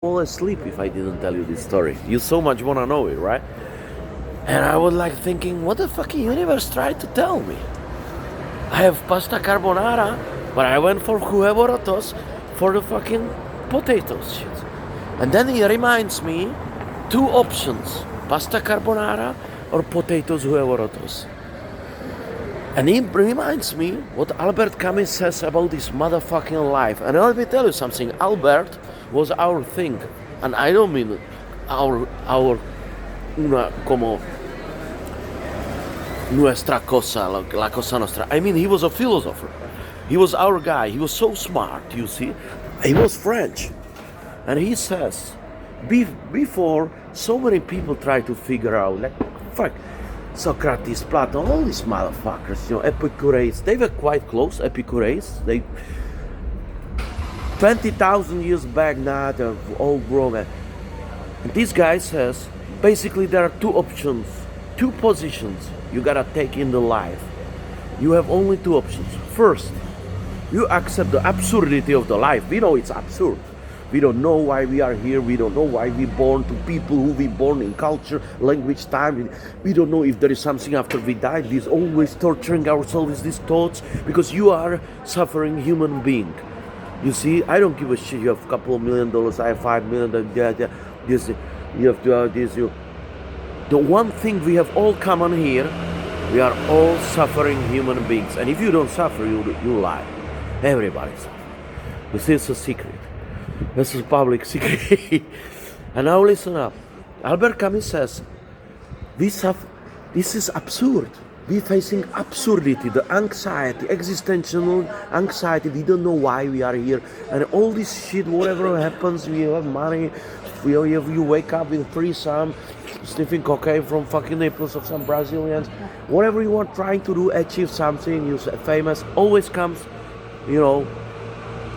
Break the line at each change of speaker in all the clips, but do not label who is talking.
fall asleep if I didn't tell you this story. You so much want to know it, right? And I was like thinking, what the fucking universe tried to tell me? I have pasta carbonara, but I went for huevorotos for the fucking potatoes shit. And then he reminds me two options, pasta carbonara or potatoes huevorotos. And he reminds me what Albert Camus says about this motherfucking life. And let me tell you something, Albert was our thing. And I don't mean our una como nuestra cosa, la cosa nostra. I mean, he was a philosopher. He was our guy. He was so smart, you see. He was French. And he says, before so many people try to figure out, like, fuck, Socrates, Plato, all these motherfuckers, Epicurus, they were quite close, Epicurus. They 20,000 years back now, they're all grown. And this guy says, basically there are two options, two positions you gotta take in the life. You have only two options. First, you accept the absurdity of the life. We know it's absurd. We don't know why we are here. We don't know why we're born to people who we born in culture, language, time. We don't know if there is something after we die. We're always torturing ourselves with these thoughts because you are a suffering human being. You see, I don't give a shit. You have a couple of $1 million. I have $5 million. This, you have to have this. The one thing we have all common here, we are all suffering human beings. And if you don't suffer, you lie. Everybody suffers. This is a secret. This is a public secret. And now listen up. Albert Camus says, this is absurd. We're facing absurdity, the anxiety, existential anxiety. We don't know why we are here. And all this shit, whatever happens, we have money. You wake up with free some sniffing cocaine from fucking nipples of some Brazilians. Whatever you are trying to do, achieve something, you're famous, always comes,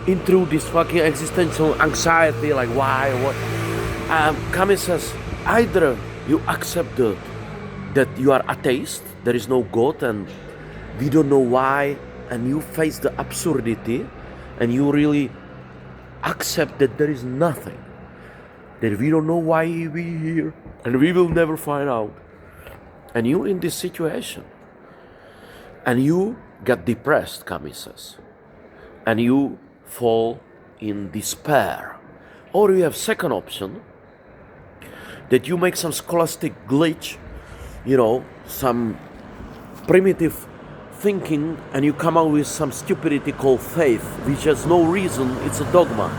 into this fucking existential anxiety, like why, what. Camus says, either you accept that you are atheist, there is no God, and we don't know why, and you face the absurdity, and you really accept that there is nothing, that we don't know why we're here, and we will never find out. And you're in this situation, and you get depressed, Camus says, and you fall in despair. Or you have second option, that you make some scholastic glitch, some primitive thinking, and you come out with some stupidity called faith, which has no reason, it's a dogma.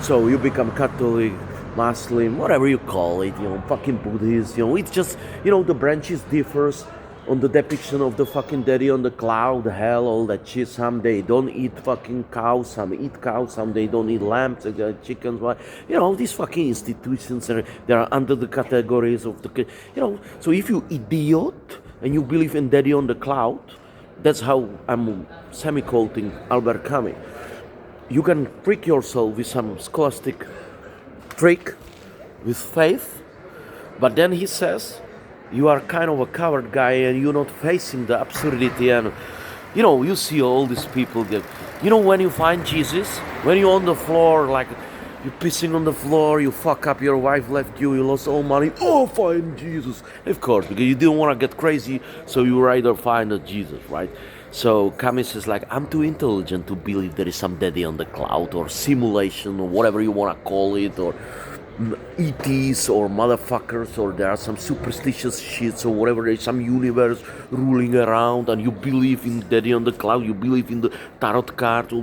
So you become Catholic, Muslim, whatever you call it, fucking Buddhist, it's just, the branches differs on the depiction of the fucking daddy on the cloud, hell, all that shit. Some they don't eat fucking cows, some eat cows, some they don't eat lambs, chickens, these fucking institutions, they are under the categories of the, so if you idiot and you believe in daddy on the cloud, that's how I'm semi-quoting Albert Camus. You can trick yourself with some scholastic trick, with faith, but then he says, you are kind of a coward guy and you're not facing the absurdity, and you see all these people get, when you find Jesus, when you're on the floor, like you're pissing on the floor, you fuck up, your wife left you, you lost all money, find Jesus. Of course, because you didn't want to get crazy, so you rather find a Jesus, right? So Camus is like, I'm too intelligent to believe there is some daddy on the cloud, or simulation, or whatever you want to call it, or ETs or motherfuckers, or there are some superstitious shits or whatever, there's some universe ruling around, and you believe in daddy on the cloud, you believe in the tarot card, or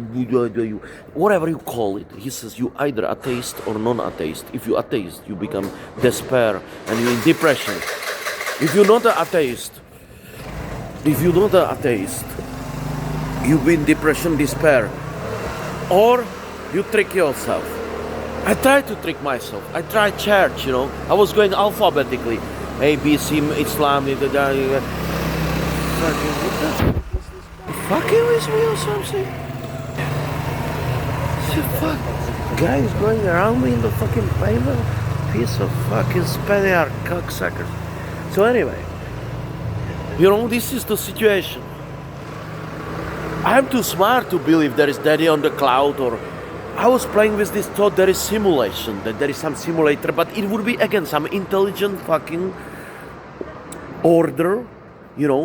whatever you call it. He says you either atheist or non-atheist. If you atheist, you become despair and you're in depression. If you're not an atheist, you've been depression, despair, or you trick yourself. I tried to trick myself. I tried church, I was going alphabetically. A, B, C, Islam, fucking with me or something? Fuck. Guy is going around me in the fucking pavement. Piece of fucking Spaniard cocksuckers. So anyway, this is the situation. I'm too smart to believe there is daddy on the cloud, or I was playing with this thought there is simulation, that there is some simulator, but it would be again some intelligent fucking order,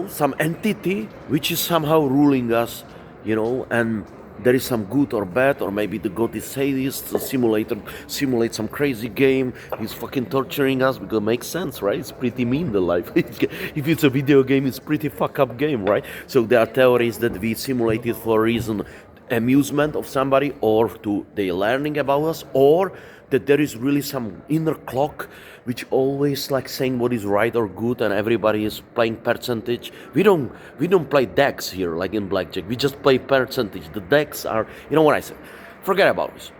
some entity which is somehow ruling us, and there is some good or bad, or maybe the god is sadist, the simulate some crazy game, he's fucking torturing us, because it makes sense, right? It's pretty mean, the life. If it's a video game, it's pretty fuck up game, right? So there are theories that we simulate it for a reason, amusement of somebody, or to they learning about us, or that there is really some inner clock which always like saying what is right or good, and everybody is playing percentage. We don't play decks here like in blackjack. We just play percentage. The decks are, you know what I said? Forget about this.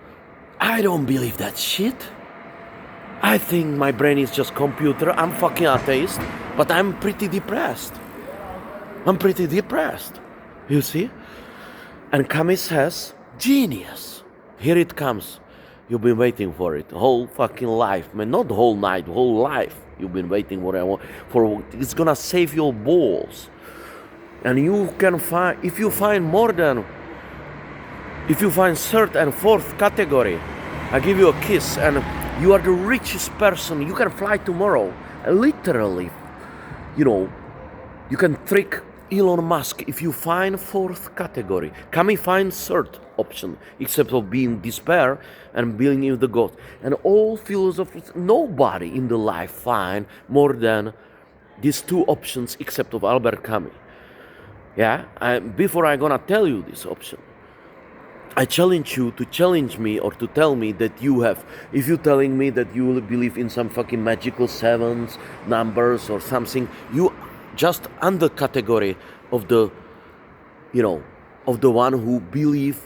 I don't believe that shit. I think my brain is just computer. I'm fucking atheist, but I'm pretty depressed. You see? And Camus says, genius. Here it comes. You've been waiting for it whole fucking life, man. Not the whole night, whole life. You've been waiting for it's gonna save your balls. And you can find, if you find third and fourth category, I give you a kiss, and you are the richest person. You can fly tomorrow. Literally, you can trick Elon Musk if you find fourth category. Camus finds third option, except of being despair and believing in the God. And all philosophers, nobody in the life find more than these two options, except of Albert Camus. Yeah, before I'm gonna tell you this option, I challenge you to challenge me, or to tell me that you have, if you're telling me that you believe in some fucking magical sevens, numbers or something, you just under category of the, of the one who believe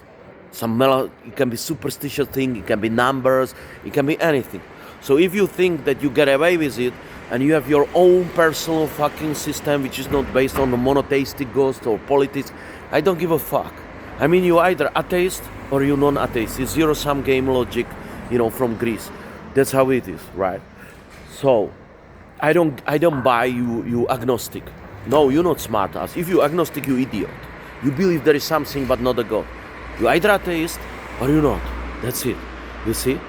it can be superstitious thing, it can be numbers, it can be anything. So if you think that you get away with it, and you have your own personal fucking system which is not based on the monotheistic ghost or politics, I don't give a fuck. I mean, you either atheist or you non-atheist. It's zero-sum game logic, from Greece. That's how it is, right? So I don't buy you agnostic. No, you're not smart ass. If you agnostic, you idiot. You believe there is something but not a God. You either atheist or you not. That's it. You see?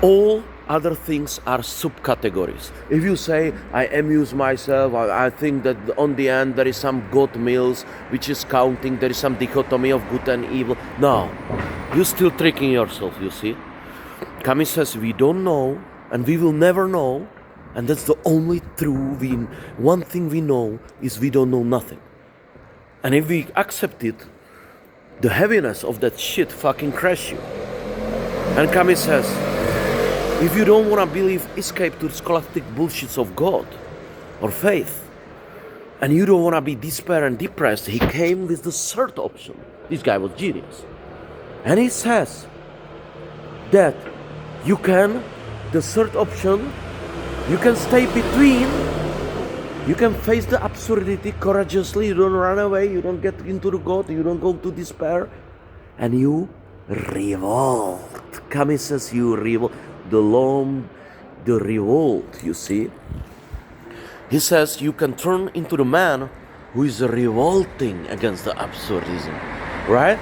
All other things are subcategories. If you say, I amuse myself, I think that on the end there is some God mills which is counting, there is some dichotomy of good and evil. No, you're still tricking yourself, you see? Camus says, we don't know, and we will never know, and that's the only true one thing we know is we don't know nothing. And if we accept it, the heaviness of that shit fucking crash you. And Camus says, if you don't want to believe, escape to the scholastic bullshits of God or faith, and you don't want to be despair and depressed, he came with the third option. This guy was genius. And he says that the third option, you can stay between, you can face the absurdity courageously, you don't run away, you don't get into the God, you don't go to despair, and you revolt. Camus says you revolt. The revolt, you see. He says you can turn into the man who is revolting against the absurdism, right?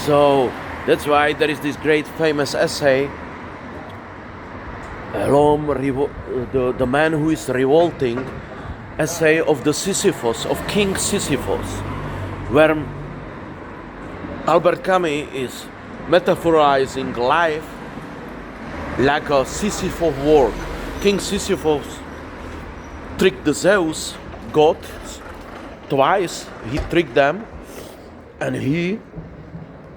So that's why there is this great famous essay, the man who is revolting, essay of the Sisyphus, of King Sisyphus, where Albert Camus is metaphorizing life like a Sisyphus work. King Sisyphus tricked the Zeus gods twice. He tricked them, and he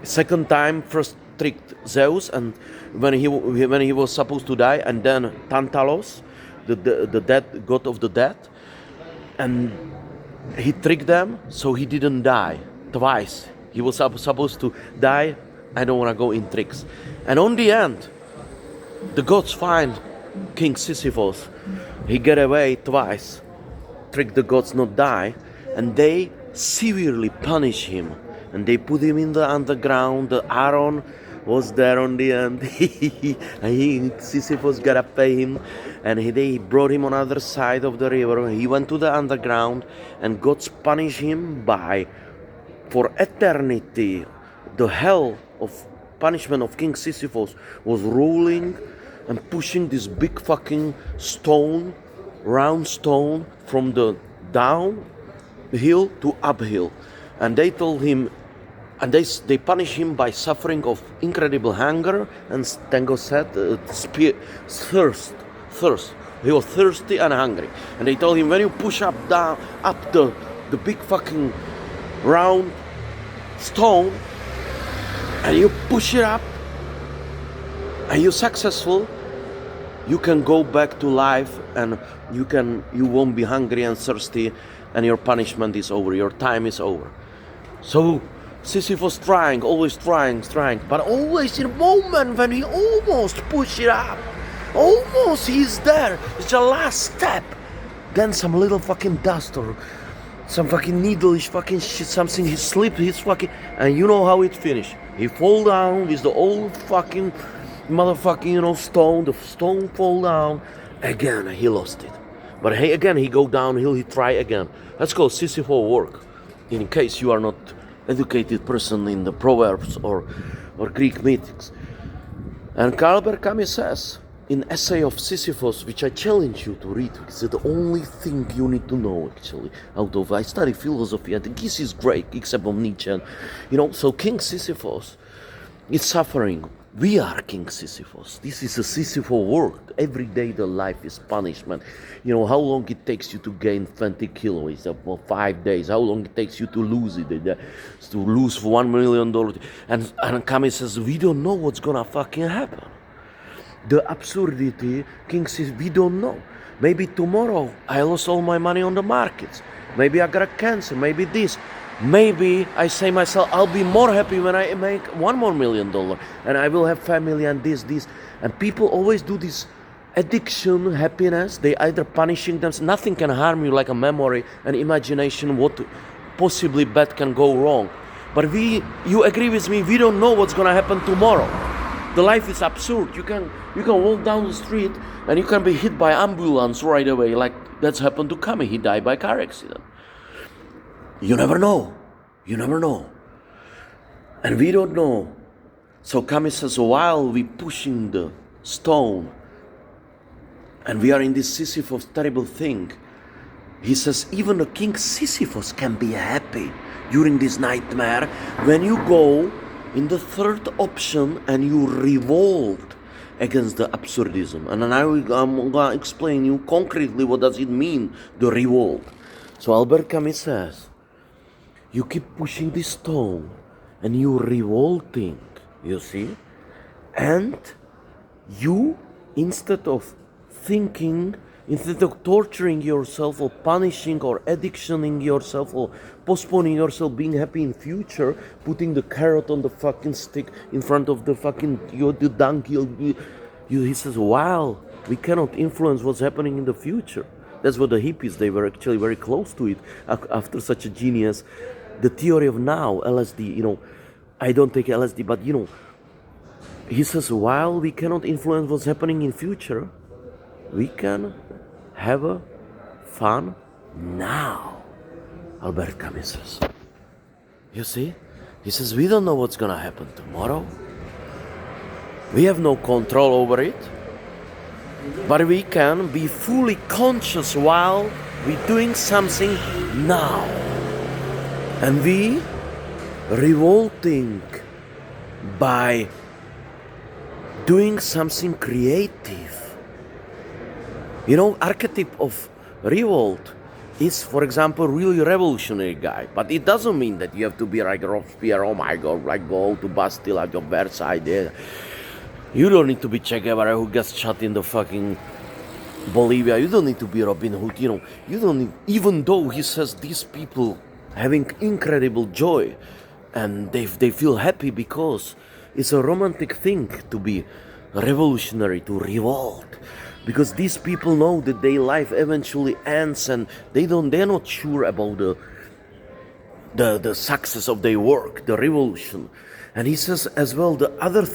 second time first tricked Zeus, and when he was supposed to die, and then Tantalos, the dead god of the dead, and he tricked them so he didn't die twice. He was supposed to die. I don't want to go in tricks. And on the end, the gods find King Sisyphus. He get away twice, trick the gods not die, and they severely punish him. And they put him in the underground. The Aaron was there on the end. Sisyphus gotta pay him, and they brought him on other side of the river. He went to the underground, and gods punish him by, for eternity, the hell of punishment of King Sisyphus was rolling and pushing this big fucking stone, round stone, from the downhill to uphill. And they told him, and they punish him by suffering of incredible hunger and, Tango said, thirst. He was thirsty and hungry. And they told him, when you push up the big fucking round stone, and you push it up, and you're successful, you can go back to life, and you won't be hungry and thirsty, and your punishment is over, your time is over. So Sisyphus always trying, but always in a moment when he almost push it up, almost he's there, it's the last step, then some little fucking dust or some fucking needle-ish fucking shit, something, he slipped, he's fucking, and you know how it finished. He fall down with the old fucking motherfucking, stone, the stone fall down, again he lost it. But hey, again he go downhill, he try again. Let's go Sisyphus work, in case you are not educated person in the Proverbs or Greek myths. And Albert Camus says, in Essay of Sisyphus, which I challenge you to read, it's the only thing you need to know actually. I study philosophy, and this is great, except of Nietzsche. So King Sisyphus is suffering. We are King Sisyphus. This is a Sisyphus work. Every day the life is punishment. How long it takes you to gain 20 kilos for 5 days. How long it takes you to lose it. To lose $1 million. And Camus says, we don't know what's gonna fucking happen. The absurdity, King says, we don't know. Maybe tomorrow I lost all my money on the markets. Maybe I got a cancer. Maybe this. Maybe I say myself, I'll be more happy when I make $1 more million, and I will have family and this. And people always do this addiction, happiness. They either punishing themselves. Nothing can harm you like a memory and imagination what possibly bad can go wrong. But you agree with me, we don't know what's gonna happen tomorrow. The life is absurd. You can walk down the street and you can be hit by ambulance right away, like that's happened to Camus. He died by car accident. You never know. And we don't know. So Camus says, while we pushing the stone and we are in this Sisyphus terrible thing, he says even the King Sisyphus can be happy during this nightmare when you go in the third option and you revolt against the absurdism. And then I'm going to explain you concretely what does it mean, the revolt. So Albert Camus says, you keep pushing this stone and you revolting, you see? And you, instead of torturing yourself or punishing or addictioning yourself or postponing yourself being happy in future, putting the carrot on the fucking stick in front of the fucking the donkey, he says, wow, we cannot influence what's happening in the future. That's what the hippies, they were actually very close to it after such a genius. The theory of now, LSD, I don't take LSD, but he says, while we cannot influence what's happening in future, we can have a fun now, Albert Camus says. You see? He says, we don't know what's gonna happen tomorrow. We have no control over it. But we can be fully conscious while we're doing something now. And we revolting by doing something creative. Archetype of revolt is, for example, really revolutionary guy. But it doesn't mean that you have to be like Robespierre, oh my God, like go to Bastille at your Versailles there. You don't need to be Che Guevara who gets shot in the fucking Bolivia. You don't need to be Robin Hood, You don't need, even though he says these people having incredible joy and they feel happy because it's a romantic thing to be revolutionary, to revolt. Because these people know that their life eventually ends and they're not sure about the success of their work, the revolution. And he says as well the other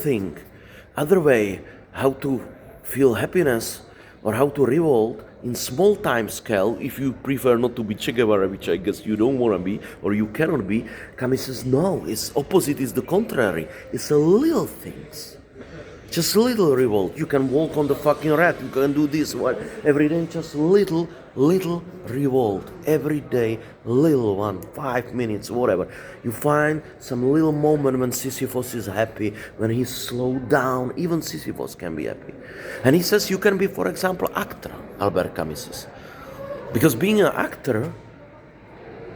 way how to feel happiness or how to revolt in small time scale, if you prefer not to be Che Guevara, which I guess you don't want to be, or you cannot be, Camus says, no, it's opposite, is the contrary. It's the little things. Just little revolt. You can walk on the fucking rat. You can do this every day. Just little revolt. Every day, little one, 5 minutes, whatever. You find some little moment when Sisyphus is happy, when he's slowed down. Even Sisyphus can be happy. And he says you can be, for example, actor. Albert Camus says, because being an actor,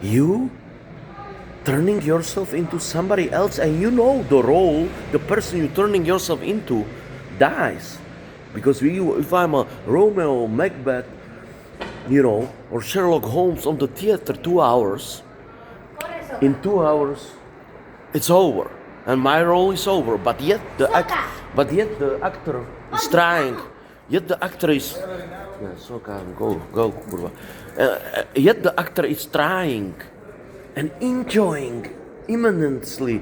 you turning yourself into somebody else, and you know the role, the person you're turning yourself into dies. Because if I'm a Romeo, Macbeth, or Sherlock Holmes on the theater 2 hours, in 2 hours it's over, and my role is over. But yet the actor is trying. Yet the actor is yet the actor is trying and enjoying immensely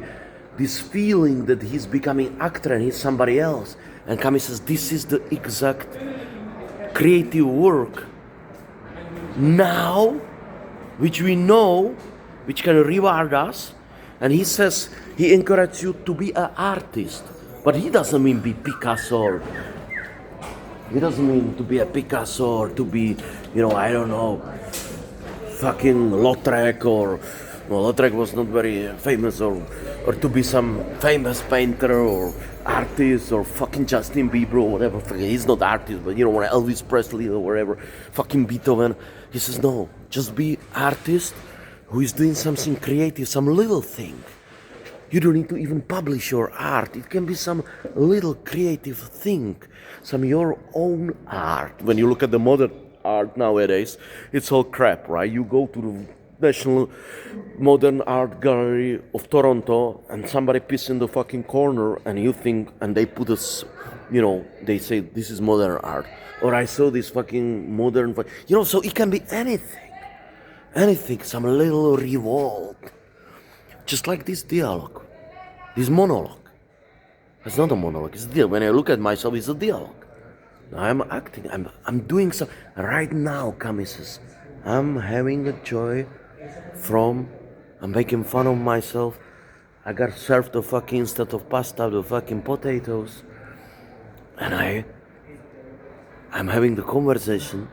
this feeling that he's becoming actor and he's somebody else. And Camus says this is the exact creative work now, which we know, which can reward us. And he says he encourages you to be an artist, but he doesn't mean be Picasso. He doesn't mean to be a Picasso or to be, I don't know, fucking Lautrec, or Lautrec was not very famous, or to be some famous painter or artist, or fucking Justin Bieber or whatever. He's not artist, but Elvis Presley or whatever, fucking Beethoven. He says no, just be artist who is doing something creative, some little thing. You don't need to even publish your art. It can be some little creative thing, some your own art. When you look at the modern art nowadays, it's all crap, right? You go to the National Modern Art Gallery of Toronto and somebody pisses in the fucking corner, and you think, and they put us, they say this is modern art. Or I saw this fucking modern, so it can be anything, some little revolt. Just like this dialogue, this monologue. It's not a monologue, it's a dialogue. When I look at myself, it's a dialogue. I'm acting, I'm doing something. Right now, Camus says, I'm having a joy I'm making fun of myself. I got served the fucking, instead of pasta, the fucking potatoes. And I'm having the conversation,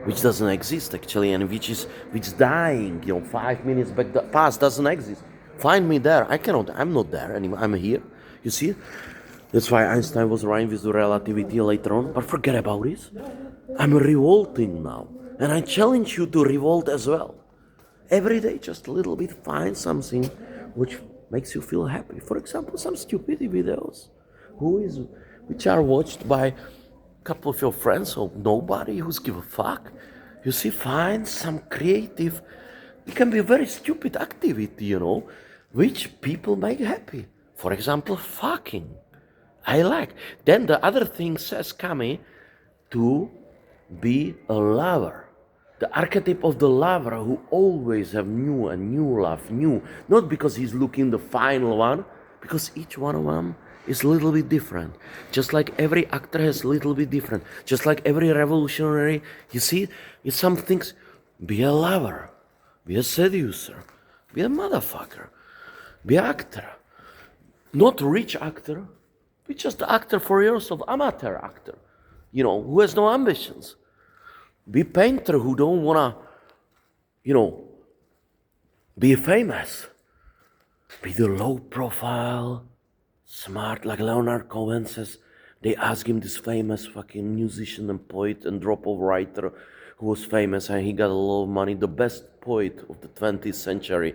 which doesn't exist actually, and which is dying, 5 minutes back, the past doesn't exist. Find me there. I'm not there anymore. I'm here. You see? That's why Einstein was right with the relativity later on. But forget about this. I'm revolting now. And I challenge you to revolt as well. Every day, just a little bit, find something which makes you feel happy. For example, some stupidity videos, which are watched by a couple of your friends or nobody who's give a fuck. You see, find some creative, it can be a very stupid activity, which people make happy. For example, fucking. I like. Then the other thing says, Kami, to be a lover. The archetype of the lover who always have new and new love, new. Not because he's looking the final one, because each one of them is a little bit different. Just like every actor has a little bit different. Just like every revolutionary, you see, it's some things. Be a lover, be a seducer, be a motherfucker, be an actor. Not a rich actor, be just an actor for yourself, amateur actor, who has no ambitions. Be a painter who don't wanna, be famous. Be the low profile, smart, like Leonard Cohen says. They asked him, this famous fucking musician and poet and drop-off writer who was famous, and he got a lot of money, the best poet of the 20th century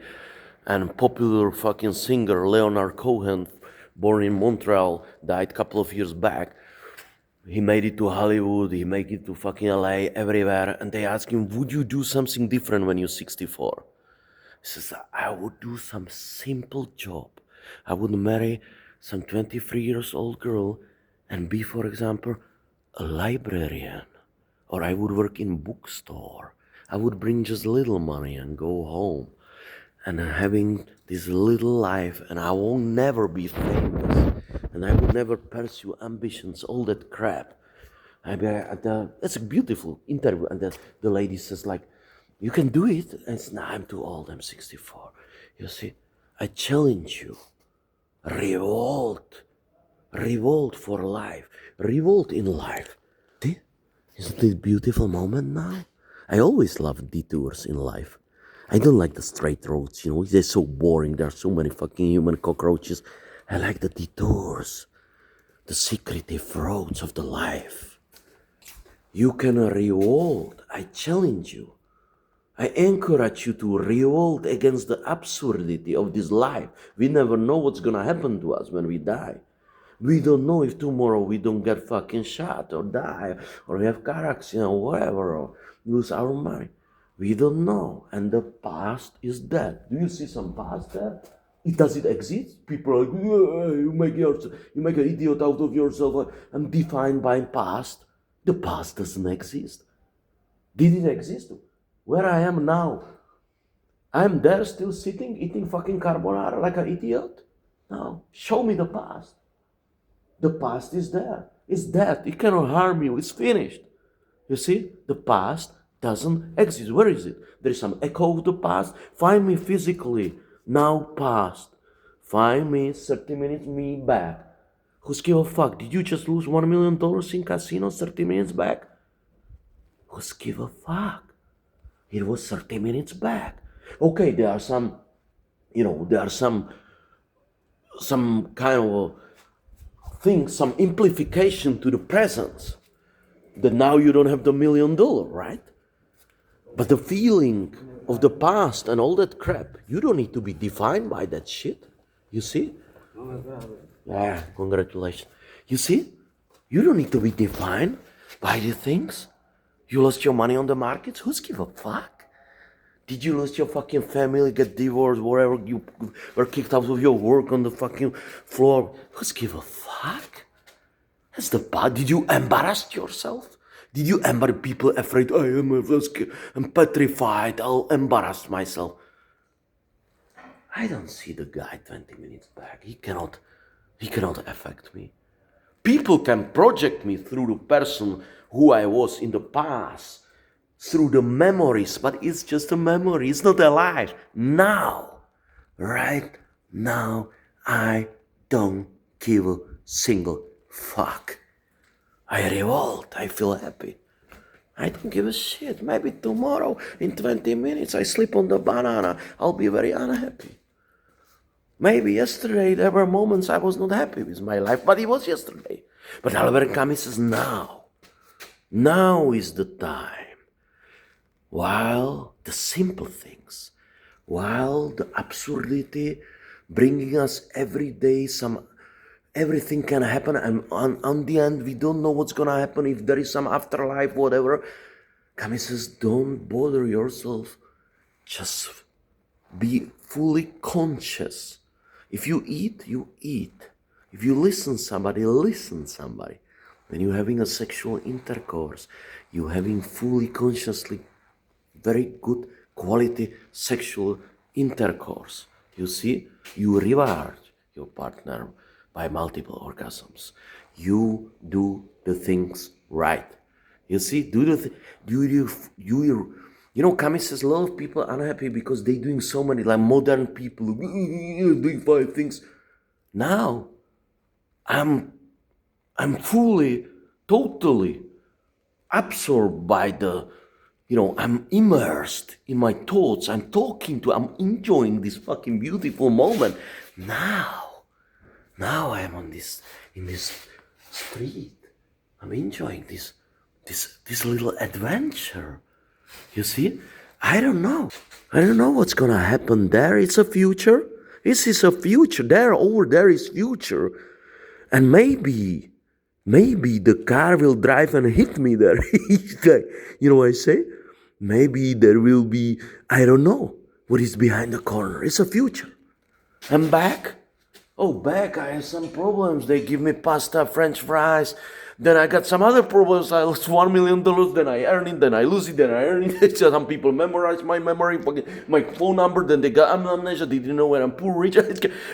and popular fucking singer, Leonard Cohen, born in Montreal, died a couple of years back. He made it to Hollywood, he made it to fucking LA, everywhere, and they asked him, would you do something different when you're 64? He says, I would do some simple job. I would marry some 23 years old girl and be, for example, a librarian. Or I would work in bookstore. I would bring just little money and go home. And having this little life, and I will never be famous. And I would never pursue ambitions, all that crap. It's a beautiful interview, and the lady says like, "You can do it." And it's, "Nah, I'm too old. I'm 64." You see, I challenge you. Revolt, revolt for life, revolt in life. See, isn't it a beautiful moment now? I always love detours in life. I don't like the straight roads. They're so boring. There are so many fucking human cockroaches. I like the detours, the secretive roads of the life. You can revolt. I challenge you. I encourage you to revolt against the absurdity of this life. We never know what's gonna happen to us when we die. We don't know if tomorrow we don't get fucking shot or die or we have car accident or whatever or lose our mind. We don't know. And the past is dead. Do you see some past there? Does it exist? People are like, you make an idiot out of yourself and defined by past. The past doesn't exist. Did it exist? Where I am now, I'm there still sitting, eating fucking carbonara like an idiot? No. Show me the past. The past is there. It's dead. It cannot harm you. It's finished. You see? The past doesn't exist. Where is it? There is some echo of the past. Find me physically. Now past. Find me 30 minutes me back. Who's give a fuck? Did you just lose $1 million in casino 30 minutes back? Who's give a fuck? It was 30 minutes back. Okay, there are some kind of thing, some implication to the present. That now you don't have the $1 million, right? But the feeling of the past and all that crap, you don't need to be defined by that shit. You see? Yeah, congratulations. You see? You don't need to be defined by the things. You lost your money on the markets? Who's give a fuck? Did you lose your fucking family, get divorced, whatever, you were kicked out of your work on the fucking floor? Who's give a fuck? That's the part. Did you embarrass yourself? Did you embarrass people afraid, I'm petrified, I'll embarrass myself? I don't see the guy 20 minutes back. He cannot affect me. People can project me through the person who I was in the past, through the memories, but it's just a memory. It's not alive. Now, right now, I don't give a single fuck. I revolt. I feel happy. I don't give a shit. Maybe tomorrow, in 20 minutes, I sleep on the banana. I'll be very unhappy. Maybe yesterday there were moments I was not happy with my life, but it was yesterday. But Albert Camus says now. Now is the time. While the simple things, while the absurdity bringing us every day everything can happen, and on the end we don't know what's gonna happen, if there is some afterlife, whatever. Camus says, don't bother yourself. Just be fully conscious. If you eat, you eat. If you listen somebody, listen somebody. When you're having a sexual intercourse, you're having fully consciously very good quality sexual intercourse. You see, you reward your partner by multiple orgasms. You do the things right. You see, Camus says a lot of people are unhappy because they're doing so many, like modern people, doing 5 things. Now, I'm fully, totally absorbed by I'm immersed in my thoughts. I'm enjoying this fucking beautiful moment. Now I am in this street. I'm enjoying this little adventure. You see? I don't know what's gonna happen there. It's a future. This is a future. Over there is future. And maybe the car will drive and hit me there. You know what I say? Maybe there will be, I don't know what is behind the corner. It's a future. I'm back. Back, I have some problems. They give me pasta, French fries. Then I got some other problems. I lost $1 million. Then I earn it. Then I lose it. Then I earn it. Some people memorize my memory, my phone number. Then they got amnesia. They didn't know where I'm poor, rich.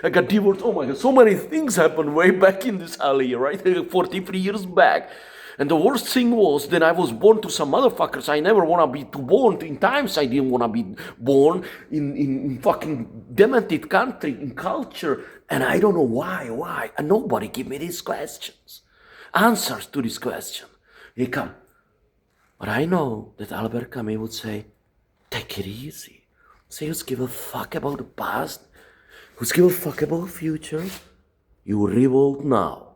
I got divorced. Oh my God. So many things happened way back in this alley, right? 43 years back. And the worst thing was, then I was born to some motherfuckers I never want to be born. In times I didn't want to be born in fucking demented country, in culture. And I don't know why. And nobody give me these questions. Answers to this question. They come. But I know that Albert Camus would say, take it easy. Say, who's give a fuck about the past? Who's give a fuck about the future? You revolt now.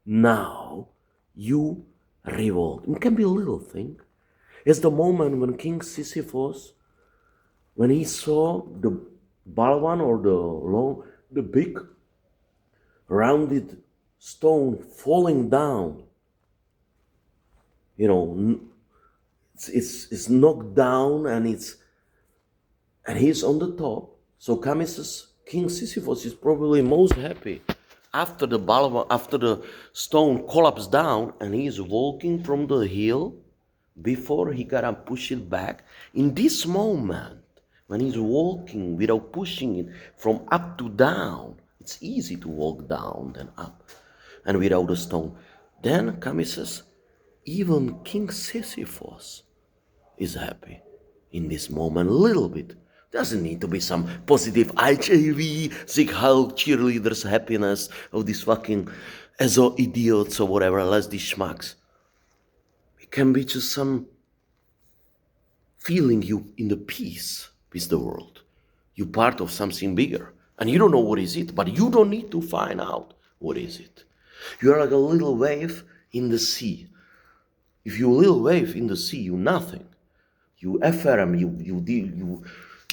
Now, you revolt. It can be a little thing. It's the moment when King Sisyphus, when he saw the balwan or the big rounded stone falling down, it's knocked down and he's on the top. So Camus says King Sisyphus is probably most happy after the stone collapsed down, and he's walking from the hill before he gotta push it back. In this moment, when he's walking without pushing it from up to down, it's easy to walk down than up, and without a stone. Then Camus says, even King Sisyphus is happy in this moment a little bit. Doesn't need to be some positive HIV, sick health, cheerleaders, happiness of these fucking ESO idiots or whatever, less these schmucks. It can be just some feeling you in the peace with the world. You're part of something bigger. And you don't know what is it, but you don't need to find out what is it. You're like a little wave in the sea. If you're a little wave in the sea, you're nothing. You ephemeral,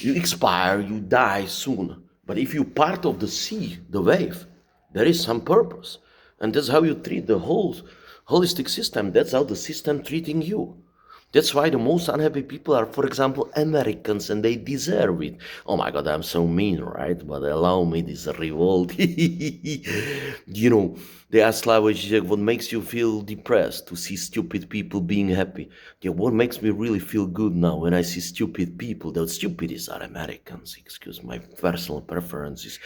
you expire, you die soon. But if you're part of the sea, the wave, there is some purpose. And that's how you treat the whole holistic system. That's how the system treating you. That's why the most unhappy people are, for example, Americans, and they deserve it. Oh my God, I'm so mean, right? But allow me this revolt. They ask Slavoj, what makes you feel depressed to see stupid people being happy? Yeah, what makes me really feel good now when I see stupid people? Those stupidities are Americans, excuse my personal preferences.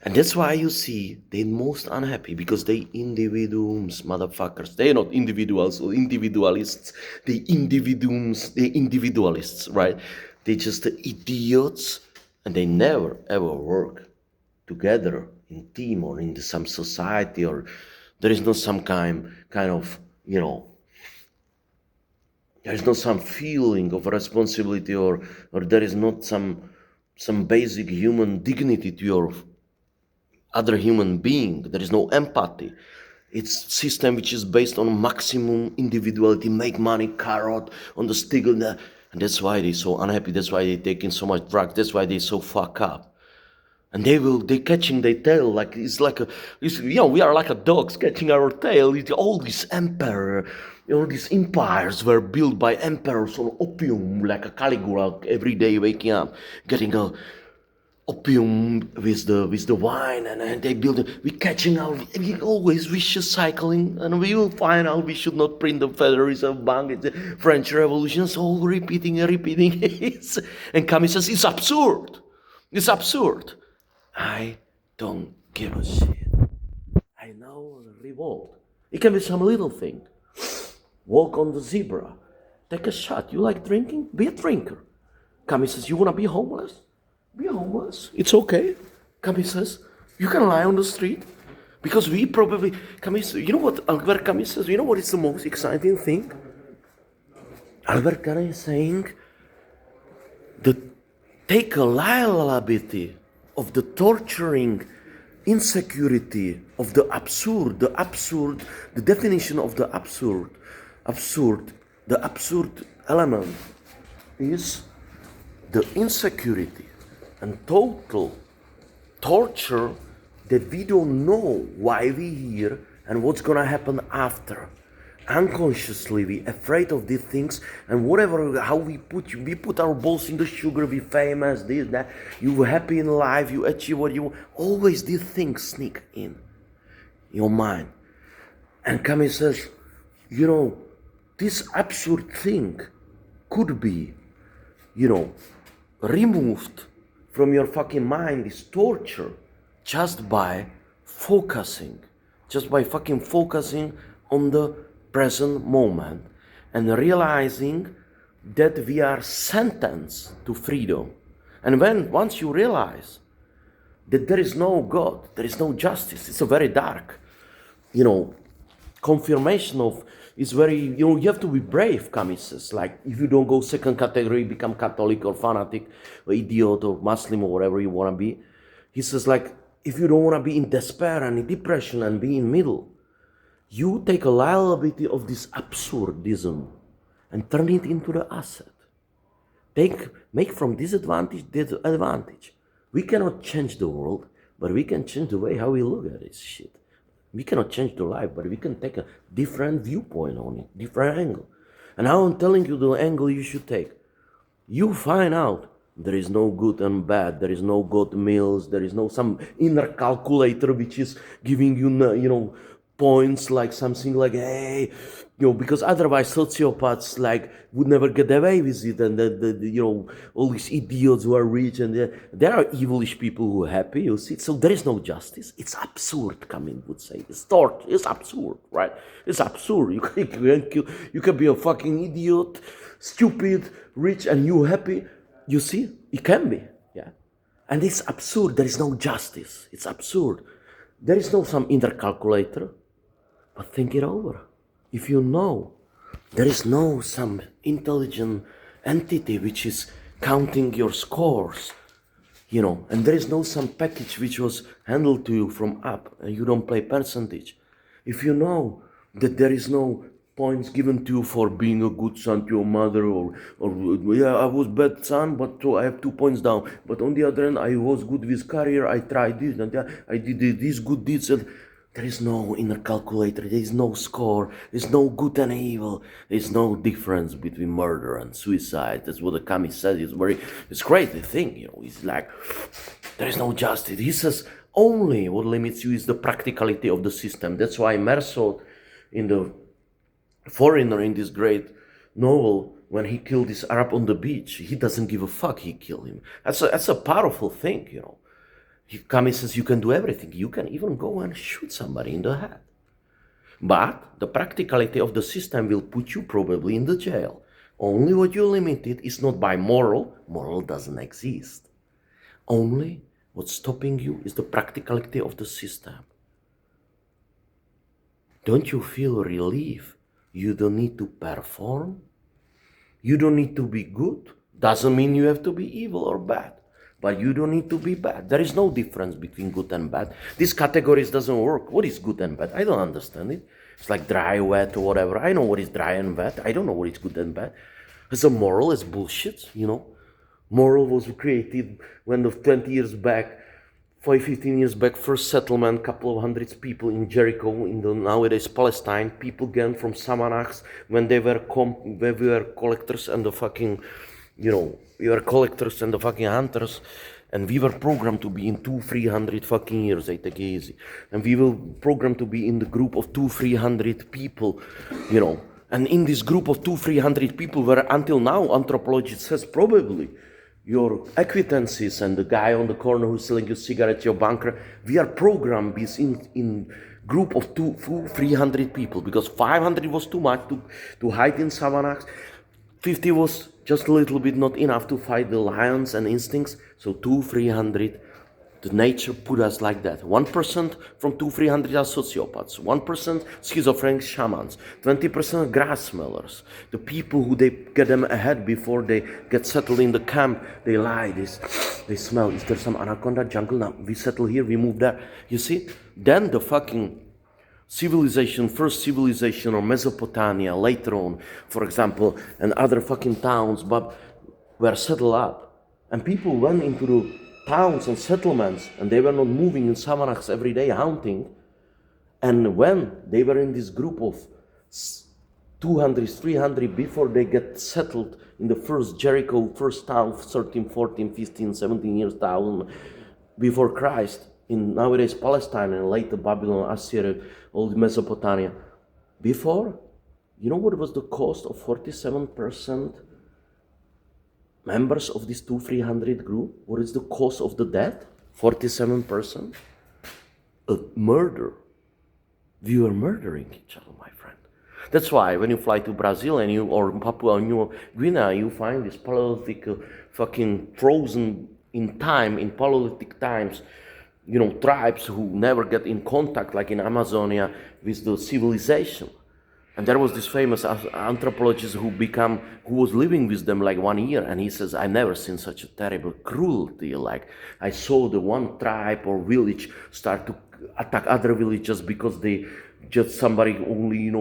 And that's why you see they're most unhappy, because they individuals, motherfuckers. They're not individuals or individualists. They individualists, right? They're just idiots, and they never ever work together in team or in some society, or there is no some kind of, there is no some feeling of responsibility, or there is not some basic human dignity to your other human being. There is no empathy. It's system which is based on maximum individuality, make money, carrot on the stigma, and that's why they're so unhappy. That's why they're taking so much drugs. That's why they're so fucked up. And they catching their tail like we are like a dogs catching our tail. All these these empires were built by emperors on opium, like a Caligula, every day waking up, getting a opium with the wine, and they build it. We catching out. We always vicious cycling, and we will find out we should not print the Federal Reserve Bank. It's the French Revolution. It's all repeating. And Camus says it's absurd. It's absurd. I don't give a shit. I know revolt. It can be some little thing. Walk on the zebra. Take a shot. You like drinking? Be a drinker. Camus says, you want to be homeless? Be homeless. It's okay. Camus says, you can lie on the street. Because we probably, Camus, you know what Albert Camus says? You know what is the most exciting thing? Albert Camus is saying that take a liability of the torturing insecurity of the absurd, the definition of the absurd element is the insecurity and total torture that we don't know why we're here and what's gonna happen after. Unconsciously we afraid of these things, and whatever, how we put our balls in the sugar, we famous, this, that, you happy in life, you achieve what you want. Always these things sneak in your mind. And Camus says, this absurd thing could be, removed from your fucking mind, this torture, just by focusing on the present moment and realizing that we are sentenced to freedom. And once you realize that there is no God, there is no justice, it's a very dark, confirmation of, it's very, you have to be brave, Camus says. Like, if you don't go second category, become Catholic or fanatic or idiot or Muslim or whatever you want to be. He says, like, if you don't want to be in despair and in depression and be in middle, you take a liability of this absurdism and turn it into the asset. Make from disadvantage the advantage. We cannot change the world, but we can change the way how we look at this shit. We cannot change the life, but we can take a different viewpoint on it, different angle. And now I'm telling you the angle you should take. You find out there is no good and bad, there is no good meals, there is no some inner calculator which is giving you, points like something like, hey, because otherwise sociopaths like would never get away with it, and all these idiots who are rich, and there are evilish people who are happy, you see. So there is no justice. It's absurd, Camus would say. It's absurd, right? It's absurd. You can be a fucking idiot, stupid, rich, and you happy. You see, it can be, yeah. And it's absurd. There is no justice. It's absurd. There is no some inner calculator. But think it over. If you know there is no some intelligent entity which is counting your scores, and there is no some package which was handled to you from up, and you don't play percentage. If you know that there is no points given to you for being a good son to your mother, or yeah, I was bad son, but I have 2 points down. But on the other hand, I was good with career, I tried this, and I did these good deeds, and there is no inner calculator, there is no score, there is no good and evil, there is no difference between murder and suicide. That's what the Camus says. It's great, the thing, it's like, there is no justice. He says, only what limits you is the practicality of the system. That's why Merceau, in the Foreigner, in this great novel, when he killed this Arab on the beach, he doesn't give a fuck, he killed him. That's a powerful thing, Camus says you can do everything. You can even go and shoot somebody in the head. But the practicality of the system will put you probably in the jail. Only what you limited is not by moral. Moral doesn't exist. Only what's stopping you is the practicality of the system. Don't you feel relief? You don't need to perform. You don't need to be good. Doesn't mean you have to be evil or bad. But you don't need to be bad. There is no difference between good and bad. These categories doesn't work. What is good and bad? I don't understand it. It's like dry, wet, or whatever. I know what is dry and wet. I don't know what is good and bad. It's a moral, it's bullshit, Moral was created when 20 years back, 15 years back, first settlement, couple of hundreds people in Jericho, in the nowadays Palestine. People came from Samanachs when they were collectors and the fucking, we were collectors and the fucking hunters, and we were programmed to be in 200-300 fucking years, I take it easy. And we were programmed to be in the group of 200-300 people, And in this group of 200-300 people, where until now anthropology says probably your acquaintances and the guy on the corner who's selling you cigarettes, your banker, we are programmed in group of 200-300 people, because 500 was too much to hide in Savanachs. 50 was just a little bit not enough to fight the lions and instincts. So 200-300, the nature put us like that. 1% from 200-300 are sociopaths. 1% schizophrenic shamans. 20% grass smellers. The people who they get them ahead before they get settled in the camp, they lie. They smell. Is there some anaconda jungle? Now we settle here, we move there. You see? Then the fucking civilization, first civilization, or Mesopotamia, later on, for example, and other fucking towns, but were settled up. And people went into the towns and settlements, and they were not moving in savanachs every day hunting. And when they were in this group of 200, 300 before they get settled in the first Jericho, first town, 13, 14, 15, 17 years town before Christ, in nowadays Palestine and later Babylon, Assyria, old Mesopotamia. Before, you know what was the cost of 47% members of this 200-300 group? What is the cost of the death? 47%? A murder. We were murdering each other, my friend. That's why when you fly to Brazil or Papua New Guinea, you find this Paleolithic fucking frozen in time, in Paleolithic times, tribes who never get in contact, like in Amazonia, with the civilization. And there was this famous anthropologist who was living with them like 1 year, and he says, I never seen such a terrible cruelty. Like, I saw the one tribe or village start to attack other villages because somebody only,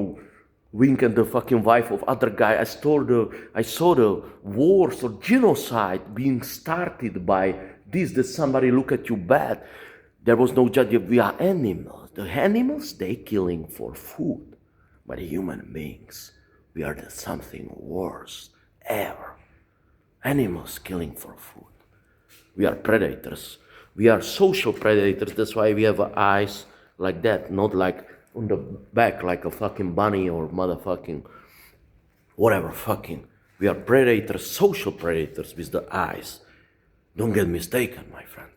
wink at the fucking wife of other guy. I saw the wars or genocide being started by this, that somebody look at you bad. There was no judgment. We are animals. The animals, they killing for food. But human beings, we are something worse ever. Animals killing for food. We are predators. We are social predators. That's why we have eyes like that, not like on the back like a fucking bunny or motherfucking whatever fucking. We are predators, social predators with the eyes. Don't get mistaken, my friend.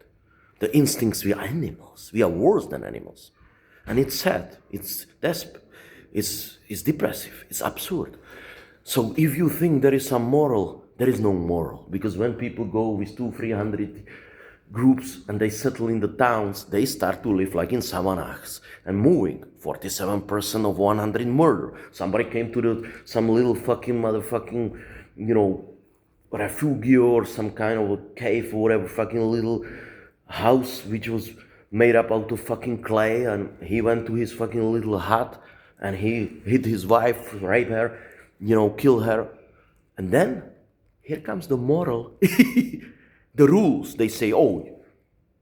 The instincts, we are animals. We are worse than animals. And it's sad. It's depressive. It's absurd. So if you think there is some moral, there is no moral. Because when people go with 200-300 groups and they settle in the towns, they start to live like in savannas and moving. 47% of 100 murder. Somebody came to some little fucking motherfucking, refugio or some kind of a cave or whatever, fucking little house which was made up out of fucking clay, and he went to his fucking little hut and he hit his wife, rape her, kill her. And then here comes the moral. The rules. They say, oh,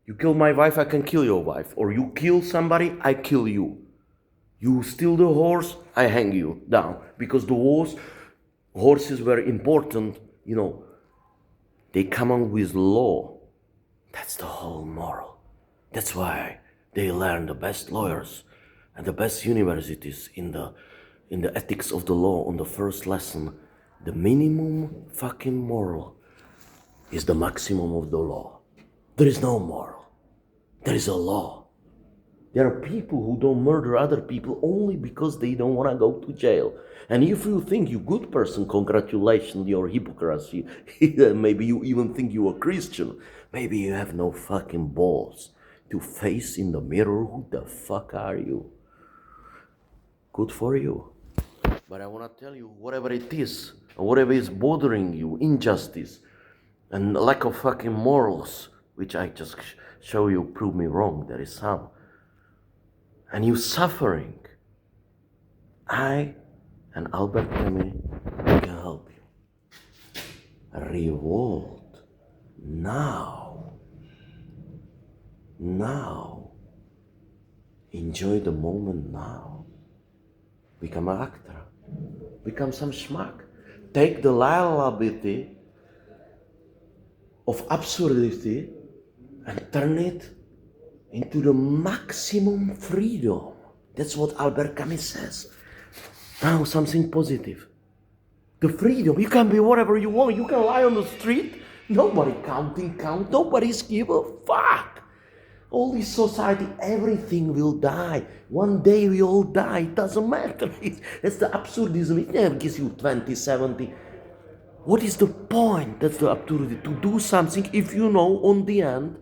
you kill my wife, I can kill your wife. Or you kill somebody, I kill you. You steal the horse, I hang you down. Because the horses were important, they come on with law. That's the whole moral. That's why they learn the best lawyers and the best universities in the ethics of the law on the first lesson. The minimum fucking moral is the maximum of the law. There is no moral. There is a law. There are people who don't murder other people only because they don't want to go to jail. And if you think you're a good person, congratulations, your hypocrisy. Maybe you even think you're a Christian. Maybe you have no fucking balls to face in the mirror. Who the fuck are you? Good for you. But I want to tell you, whatever it is, whatever is bothering you, injustice, and lack of fucking morals, which I just show you, prove me wrong, there is some. And you suffering, I and Albert Camus can help you. Revolt. Now. Enjoy the moment now. Become an actor. Become some schmuck. Take the liability of absurdity and turn it into the maximum freedom. That's what Albert Camus says. Now something positive. The freedom. You can be whatever you want. You can lie on the street. Nobody count. Nobody's give a fuck. All this society, everything will die. One day we all die. It doesn't matter. That's the absurdism. It never gives you 20, 70. What is the point? That's the absurdity. To do something if you know on the end,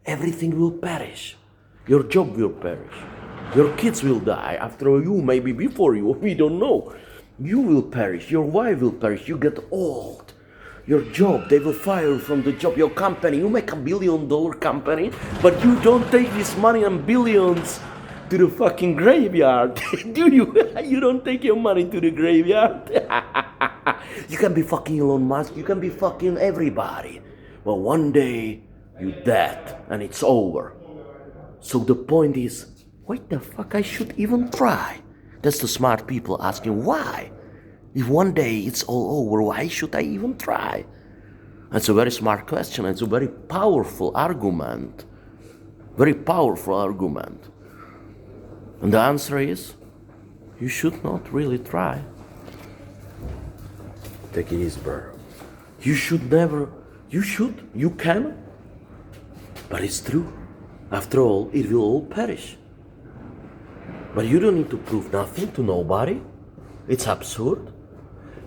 everything will perish. Your job will perish. Your kids will die after you, maybe before you. We don't know. You will perish. Your wife will perish. You get old. Your job, they will fire you from the job. Your company, you make $1 billion company, but you don't take this money and billions to the fucking graveyard. Do you? You don't take your money to the graveyard. You can be fucking Elon Musk. You can be fucking everybody. But one day, you're dead and it's over. So the point is, why the fuck I should even try? That's the smart people asking why. If one day it's all over, why should I even try? That's a very smart question. It's a very powerful argument. Very powerful argument. And the answer is, you should not really try. Take it easy, bro. You can, but it's true. After all, it will all perish. But you don't need to prove nothing to nobody. It's absurd.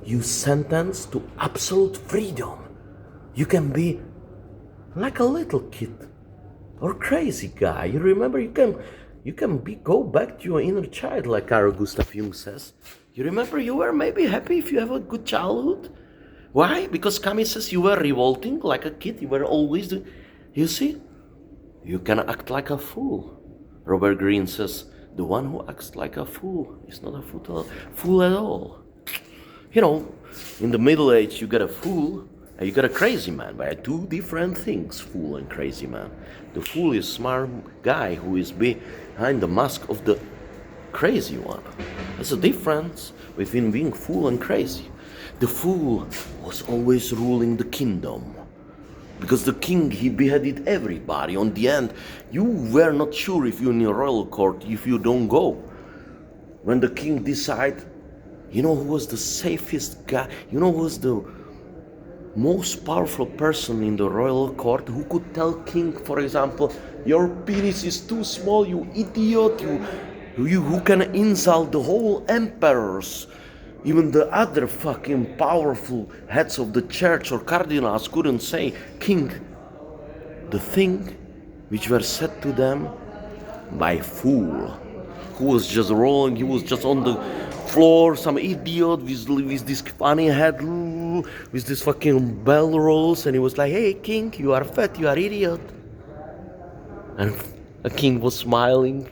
You sentenced to absolute freedom. You can be like a little kid or crazy guy. You remember you can go back to your inner child, like Carl Gustav Jung says. You remember you were maybe happy if you have a good childhood. Why? Because Camus says you were revolting like a kid. You were always doing. You see, you can act like a fool. Robert Greene says the one who acts like a fool is not a fool at all. You know, in the Middle Age, you got a fool and you got a crazy man. But two different things, fool and crazy man. The fool is smart guy who is behind the mask of the crazy one. There's a difference between being fool and crazy. The fool was always ruling the kingdom. Because the king, he beheaded everybody. On the end, you were not sure if you're in a royal court, if you don't go. When the king decided, you know who was the safest guy? You know who was the most powerful person in the royal court? Who could tell king, for example, your penis is too small, you idiot, you who can insult the whole emperors. Even the other fucking powerful heads of the church or cardinals couldn't say, king, the thing which were said to them by fool, who was just rolling, he was just on the floor, some idiot with this funny head, with this fucking bell rolls, and he was like, hey king, you are fat, you are idiot. And a king was smiling.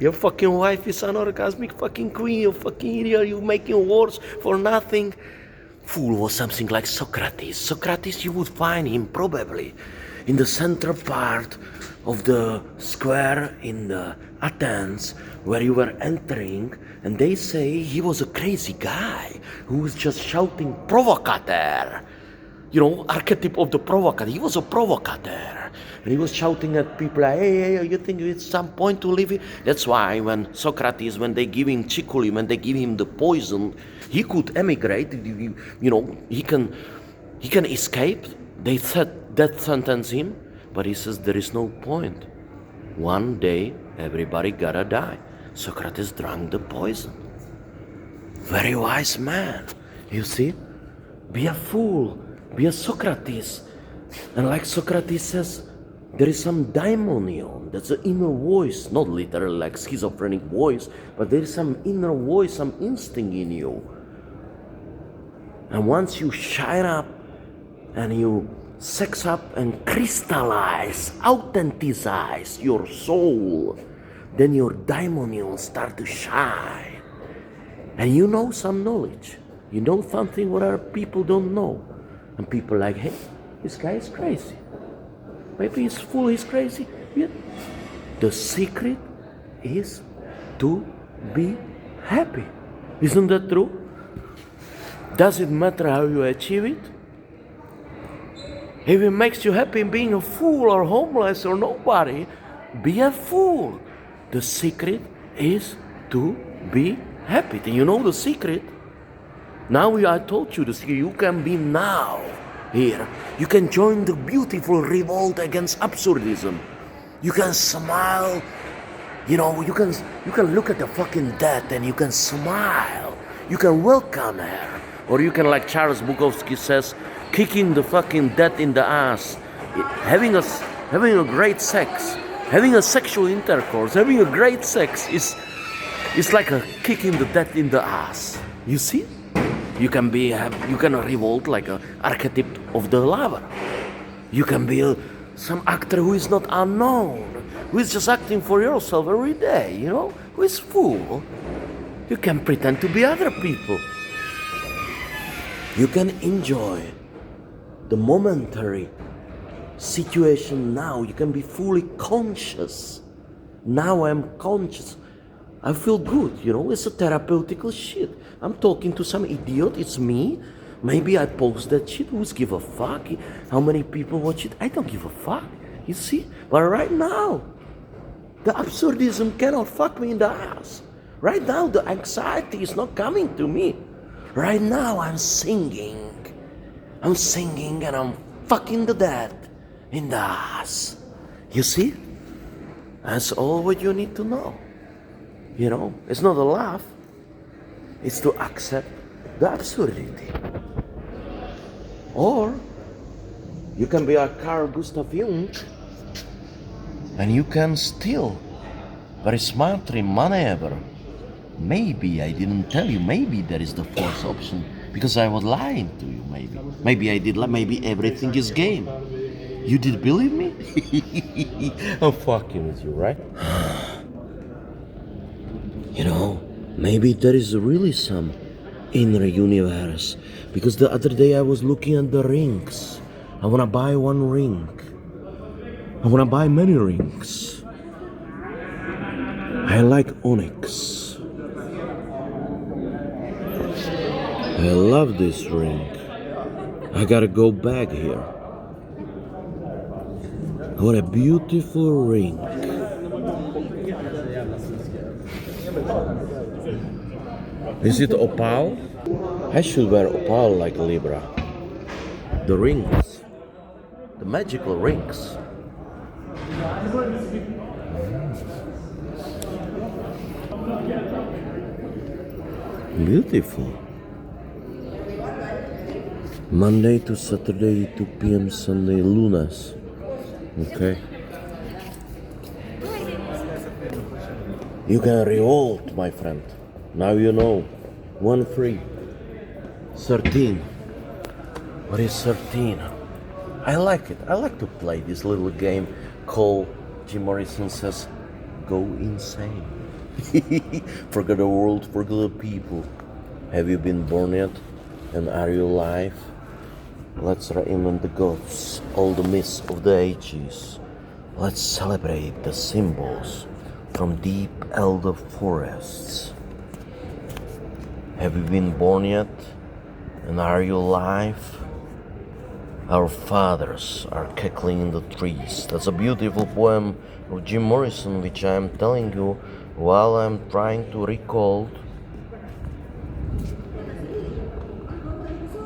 Your fucking wife is an orgasmic fucking queen, you fucking idiot, you making wars for nothing. Fool was something like Socrates. Socrates, you would find him probably in the central part of the square in the Athens where you were entering, and they say he was a crazy guy who was just shouting provocateur. You know, archetype of the provocateur. He was a provocateur. And he was shouting at people like, hey, you think it's some point to leave it? That's why when Socrates, when they give him chikuli, when they give him the poison, he could emigrate, you know, he can escape. They said death sentence him, but he says there is no point. One day, everybody gotta die. Socrates drank the poison. Very wise man, you see? Be a fool, be a Socrates. And like Socrates says, there is some daimonion, that's an inner voice, not literally like schizophrenic voice, but there is some inner voice, some instinct in you. And once you shine up and you sex up and crystallize, authenticize your soul, then your daimonions start to shine. And you know some knowledge. You know something what other people don't know. And people are like, hey, this guy is crazy. Maybe he's fool, he's crazy. Yeah. The secret is to be happy. Isn't that true? Does it matter how you achieve it? If it makes you happy being a fool or homeless or nobody, be a fool. The secret is to be happy. Do you know the secret? Now I told you the secret. You can be now here. You can join the beautiful revolt against absurdism. You can smile. You know, you can look at the fucking death and you can smile. You can welcome her. Or you can, like Charles Bukowski says, kicking the fucking death in the ass. Having a great sex. Having a sexual intercourse. Having a great sex is like a kicking the death in the ass. You see? You can revolt like an archetype of the lover. You can be some actor who is not unknown, who is just acting for yourself every day, you know, who is fool. You can pretend to be other people. You can enjoy the momentary situation now. You can be fully conscious. Now I'm conscious. I feel good, you know, it's a therapeutical shit. I'm talking to some idiot, it's me. Maybe I post that shit, who's give a fuck? How many people watch it? I don't give a fuck, you see? But right now, the absurdism cannot fuck me in the ass. Right now, the anxiety is not coming to me. Right now, I'm singing and I'm fucking the dead in the ass. You see? That's all what you need to know. You know, it's not a laugh. is to accept the absurdity. Or you can be a Carl Gustav Jung and you can still very smartly maneuver. Maybe I didn't tell you, maybe there is the fourth option because I was lying to you, maybe I did lie, maybe everything is game. You did believe me? I'm fucking with you, right? You know, maybe there is really some inner universe, because the other day I was looking at the rings. I wanna buy one ring. I wanna buy many rings. I like onyx. I love this ring. I gotta go back here. What a beautiful ring. Is it opal? I should wear opal like Libra. The rings. The magical rings. Beautiful. Monday to Saturday, 2 p.m. Sunday, lunas. Okay. You can revolt, my friend. Now you know. 1 free. 13. What is 13? I like it. I like to play this little game called, Jim Morrison says, go insane. Forget the world, forget the people. Have you been born yet? And are you alive? Let's reinvent the gods, all the myths of the ages. Let's celebrate the symbols from deep elder forests. Have you been born yet? And are you alive? Our fathers are cackling in the trees. That's a beautiful poem of Jim Morrison, which I am telling you while I'm trying to recall